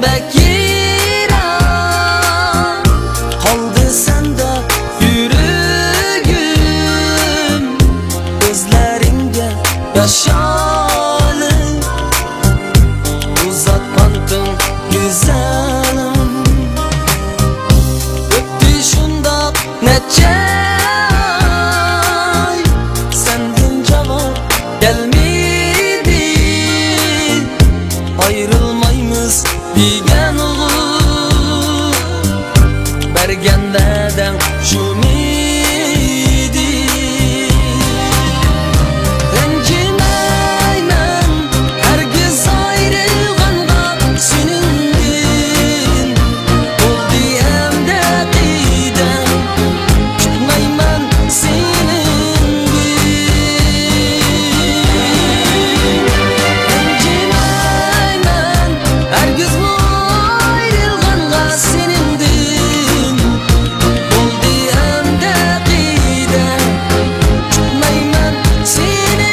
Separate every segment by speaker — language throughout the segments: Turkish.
Speaker 1: bek yiran, kaldı sende yüreğim, gözlerinde yaşalı, uzatmadın güzelim. Öptü şunda neçe ay, senden cevap gelmedi. Ayrılmayımız bilgen olur, bergen veden şu miydi? Renjimeymen herkes ayrılganda senindir, oldu hem de giden, tutmayman senindir. Renjimeymen herkes ayrılganda senindir, oldu hem de giden, tutmayman senindir.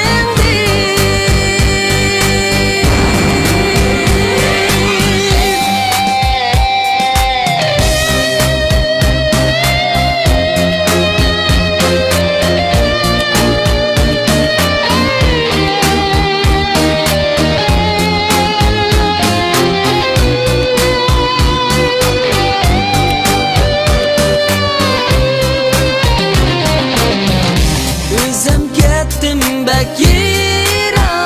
Speaker 1: Özüm kettim bek yiran,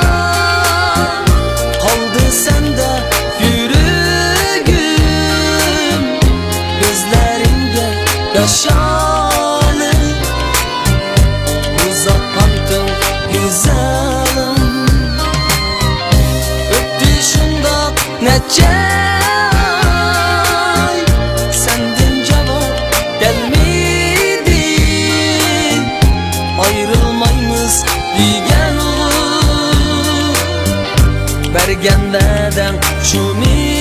Speaker 1: kaldı sende yüreğim, gözlerinde yaşalı, uzatmadın güzelim. Öptü şunda neçe ay, senden cevap gelmedi. Ayrılmayımız bilgen olur, bergen veden şu miydi?